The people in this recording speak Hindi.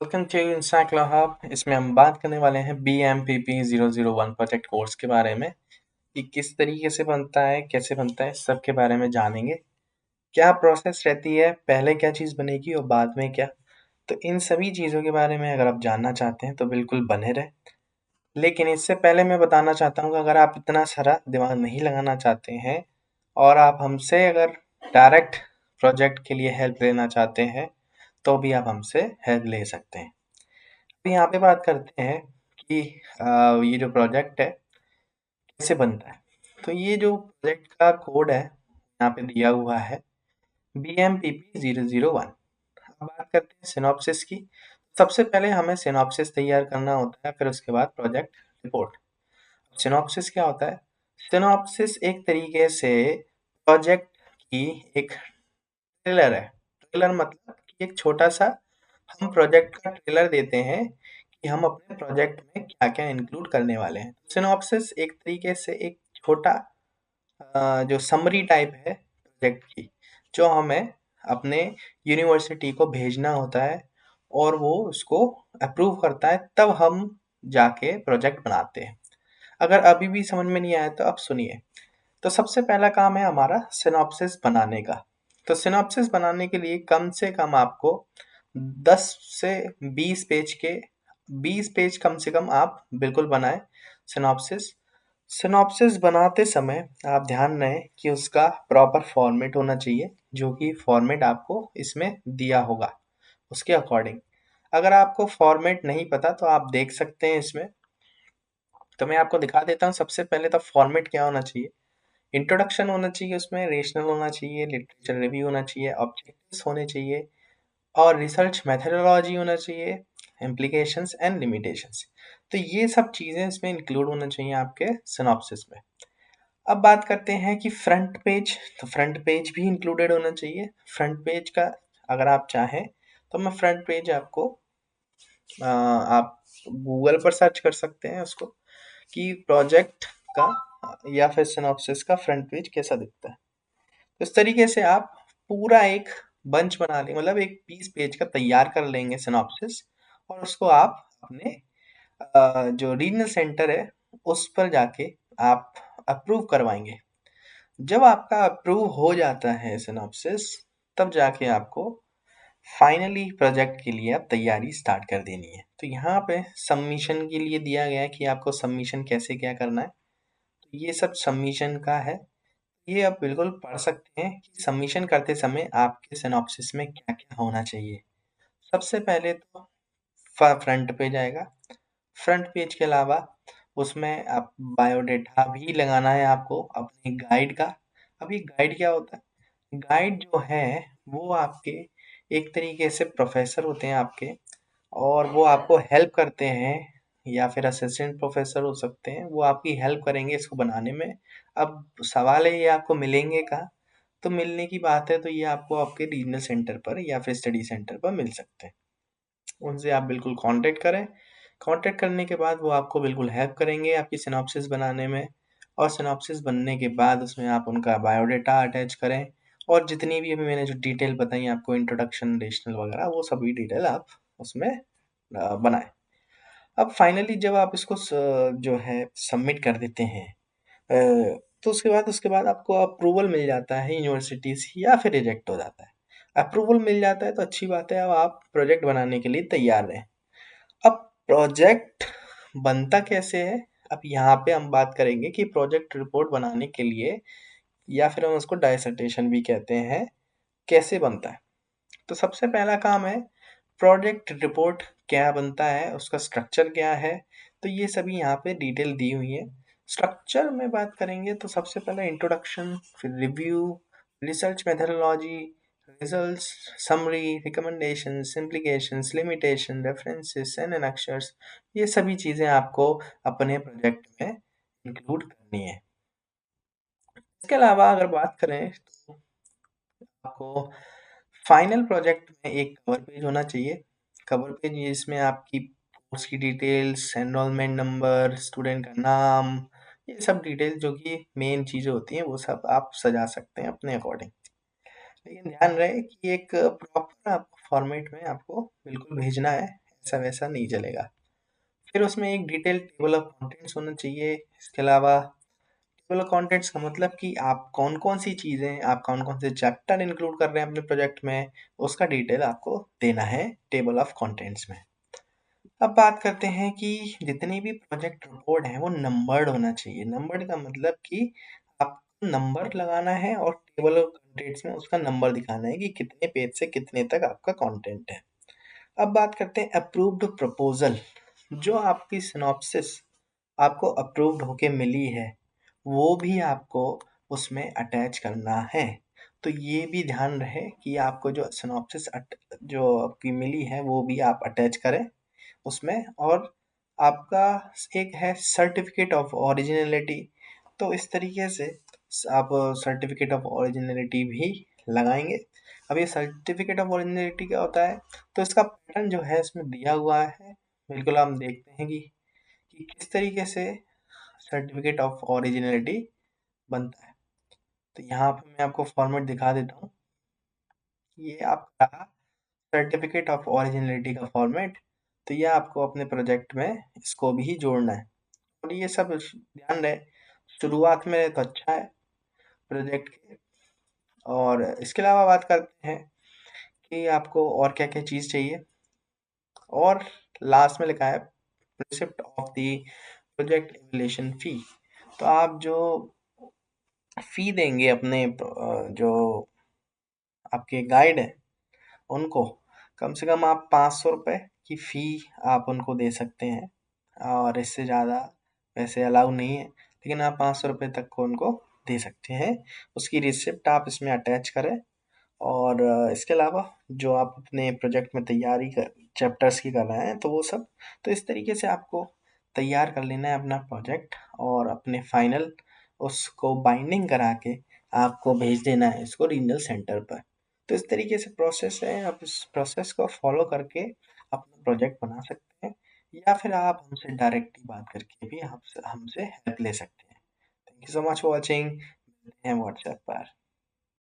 Welcome to इंस्टाक्ला hub. इसमें हम बात करने वाले हैं BMPP 001 प्रोजेक्ट कोर्स के बारे में कि किस तरीके से बनता है, कैसे बनता है, सब के बारे में जानेंगे। क्या प्रोसेस रहती है, पहले क्या चीज़ बनेगी और बाद में क्या। तो इन सभी चीज़ों के बारे में अगर आप जानना चाहते हैं तो बिल्कुल बने रहें। लेकिन इससे पहले मैं बताना चाहता हूँ कि अगर आप इतना सारा दिमाग नहीं लगाना चाहते हैं और आप हमसे अगर डायरेक्ट प्रोजेक्ट के लिए हेल्प लेना चाहते हैं तो भी आप हमसे हेल्प ले सकते हैं। तो यहाँ पे बात करते हैं कि ये जो प्रोजेक्ट है कैसे बनता है। तो ये जो प्रोजेक्ट का कोड है यहाँ पे दिया हुआ है BMPP 001। अब बात करते हैं सिनॉप्सिस की। सबसे पहले हमें सिनॉप्सिस तैयार करना होता है, फिर उसके बाद प्रोजेक्ट रिपोर्ट। सिनॉप्सिस क्या होता है? सिनॉप्सिस एक तरीके से प्रोजेक्ट की एक ट्रेलर है। ट्रेलर मतलब कि एक छोटा सा हम प्रोजेक्ट का ट्रेलर देते हैं कि हम अपने प्रोजेक्ट में क्या-क्या इंक्लूड करने वाले हैं। सिनॉप्सिस एक तरीके से एक छोटा जो समरी टाइप है प्रोजेक्ट की, जो हमें अपने यूनिवर्सिटी को भेजना होता है और वो उसको अप्रूव करता है, तब हम जाके प्रोजेक्ट बनाते हैं। अगर अभी भी समझ में नहीं आया तो अब सुनिए। तो सबसे पहला काम है हमारा सिनॉप्सिस बनाने का। तो सिनॉप्सिस बनाने के लिए कम से कम आपको 10 से 20 पेज के 20 पेज कम से कम आप बिल्कुल बनाएं सिनॉप्सिस। सिनॉप्सिस बनाते समय आप ध्यान रहे कि उसका प्रॉपर फॉर्मेट होना चाहिए, जो कि फॉर्मेट आपको इसमें दिया होगा उसके अकॉर्डिंग। अगर आपको फॉर्मेट नहीं पता तो आप देख सकते हैं इसमें। तो मैं आपको दिखा देता हूँ। सबसे पहले तो फॉर्मेट क्या होना चाहिए। इंट्रोडक्शन होना चाहिए, उसमें रेशनल होना चाहिए, लिटरेचर रिव्यू होना चाहिए, ऑब्जेक्टिव्स होने चाहिए और रिसर्च मेथोडोलॉजी होना चाहिए, इम्प्लीकेशंस एंड लिमिटेशंस। तो ये सब चीज़ें इसमें इंक्लूड होना चाहिए आपके सिनॉप्सिस में। अब बात करते हैं कि फ्रंट पेज। तो फ्रंट पेज भी इंक्लूडेड होना चाहिए। फ्रंट पेज का अगर आप चाहें तो मैं फ्रंट पेज आपको आप गूगल पर सर्च कर सकते हैं उसको कि प्रोजेक्ट का या फिर सिनॉप्सिस का फ्रंट पेज कैसा दिखता है। तो इस तरीके से आप पूरा एक बंच बना लें, मतलब एक 20 पेज का तैयार कर लेंगे सिनॉप्सिस और उसको आप अपने जो रीजनल सेंटर है उस पर जाके आप अप्रूव करवाएंगे। जब आपका अप्रूव हो जाता है सिनॉप्सिस, तब जाके आपको फाइनली प्रोजेक्ट के लिए अब तैयारी स्टार्ट कर देनी है। तो यहाँ पे सबमिशन के लिए दिया गया है कि आपको सबमिशन कैसे क्या करना है। तो ये सब सबमिशन का है। ये आप बिल्कुल पढ़ सकते हैं कि सबमिशन करते समय आपके सिनॉप्सिस में क्या-क्या होना चाहिए। सबसे पहले तो फ्रंट पेज आएगा। फ्रंट पेज के अलावा उसमें आप बायोडाटा भी लगाना है आपको अपने गाइड का। अब ये गाइड क्या होता है? गाइड जो है वो आपके एक तरीके से प्रोफेसर होते हैं आपके, और वो आपको हेल्प करते हैं या फिर असिस्टेंट प्रोफेसर हो सकते हैं, वो आपकी हेल्प करेंगे इसको बनाने में। अब सवाल है ये आपको मिलेंगे कहाँ? तो मिलने की बात है तो ये आपको आपके रीजनल सेंटर पर या फिर स्टडी सेंटर पर मिल सकते हैं। उनसे आप बिल्कुल कांटेक्ट करें। कांटेक्ट करने के बाद वो आपको बिल्कुल हेल्प करेंगे आपकी सिनॉप्सिस बनाने में, और सिनॉप्सिस बनने के बाद उसमें आप उनका बायोडाटा अटैच करें और जितनी भी अभी मैंने जो डिटेल बताई आपको, इंट्रोडक्शन, रेशनल वगैरह, वो सभी डिटेल आप उसमें बनाएँ। अब फाइनली जब आप इसको जो है सबमिट कर देते हैं, तो उसके बाद आपको अप्रूवल मिल जाता है यूनिवर्सिटी से या फिर रिजेक्ट हो जाता है। अप्रूवल मिल जाता है तो अच्छी बात है, अब आप प्रोजेक्ट बनाने के लिए तैयार हैं। अब प्रोजेक्ट बनता कैसे है? अब यहाँ पे हम बात करेंगे कि प्रोजेक्ट रिपोर्ट बनाने के लिए, या फिर हम उसको डायसर्टेशन भी कहते हैं, कैसे बनता है। तो सबसे पहला काम है प्रोजेक्ट रिपोर्ट क्या बनता है, उसका स्ट्रक्चर क्या है। तो ये सभी यहाँ पे डिटेल दी हुई है। स्ट्रक्चर में बात करेंगे तो सबसे पहले इंट्रोडक्शन, फिर review, research methodology, results, summary, recommendations, implications, limitation, references and annexures. ये सभी चीज़ें आपको अपने प्रोजेक्ट में इंक्लूड करनी है। इसके अलावा अगर बात करें तो आपको फाइनल प्रोजेक्ट में एक कवर पेज होना चाहिए। कवर पेज जिसमें आपकी कोर्स की डिटेल्स, एनरोलमेंट नंबर, स्टूडेंट का नाम, ये सब डिटेल जो कि मेन चीज़ें होती हैं वो सब आप सजा सकते हैं अपने अकॉर्डिंग। लेकिन ध्यान रहे कि एक प्रॉपर आपको फॉर्मेट में आपको बिल्कुल भेजना है। ऐसा वैसा नहीं चलेगा। फिर उसमें एक डिटेल टेबल ऑफ कंटेंट्स होना चाहिए। इसके अलावा टेबल ऑफ कंटेंट्स का मतलब कि आप कौन-कौन सी चीज़ें, आप कौन-कौन से चैप्टर इंक्लूड कर रहे हैं अपने प्रोजेक्ट में, उसका डिटेल आपको देना है टेबल ऑफ कंटेंट्स में। अब बात करते हैं कि जितनी भी प्रोजेक्ट रिपोर्ट है वो नंबर्ड होना चाहिए। नंबर्ड का मतलब कि आपको नंबर लगाना है और टेबल ऑफ कंटेंट्स में उसका नंबर दिखाना है कि कितने पेज से कितने तक आपका कंटेंट है। अब बात करते हैं अप्रूव्ड प्रपोजल। जो आपकी सिनॉप्सिस आपको अप्रूव्ड होके मिली है, वो भी आपको उसमें अटैच करना है। तो ये भी ध्यान रहे कि आपको जो सिनॉप्सिस जो आपकी मिली है वो भी आप अटैच करें उसमें। और आपका एक है सर्टिफिकेट ऑफ ओरिजिनलिटी। तो इस तरीके से आप सर्टिफिकेट ऑफ ओरिजिनलिटी भी लगाएंगे। अब ये सर्टिफिकेट ऑफ ओरिजिनलिटी क्या होता है, तो इसका पैटर्न जो है इसमें दिया हुआ है। बिल्कुल हम देखते हैं कि किस तरीके से सर्टिफिकेट ऑफ ओरिजिनलिटी बनता है। तो यहाँ पे मैं आपको फॉर्मेट दिखा देता हूँ। ये आपका सर्टिफिकेट ऑफ ओरिजिनलिटी का फॉर्मेट। तो ये आपको अपने प्रोजेक्ट में इसको भी जोड़ना है। और ये सब ध्यान रहे, शुरुआत में तो अच्छा है प्रोजेक्ट के। और इसके अलावा बात करते हैं कि आपको और क्या क्या चीज़ चाहिए। और लास्ट में लिखा है receipt of the project evaluation fee. तो आप जो फी देंगे अपने जो आपके गाइड हैं उनको, कम से कम आप 500 रुपये की फ़ी आप उनको दे सकते हैं। और इससे ज़्यादा वैसे अलाउ नहीं है, लेकिन आप 500 रुपये तक को उनको दे सकते हैं। उसकी रिसिप्ट आप इसमें अटैच करें। और इसके अलावा जो आप अपने प्रोजेक्ट में तैयारी कर चैप्टर्स की कर रहे हैं तो वो सब, तो इस तरीके से आपको तैयार कर लेना है अपना प्रोजेक्ट और अपने फाइनल उसको बाइंडिंग करा के आपको भेज देना है इसको रीजनल सेंटर पर। तो इस तरीके से प्रोसेस है, आप इस प्रोसेस को फॉलो करके अपना प्रोजेक्ट बना सकते हैं। या फिर आप हमसे डायरेक्टली बात करके भी हमसे हमसे हेल्प ले सकते हैं। Thank you so much for watching. मिलते हैं व्हाट्सएप पर।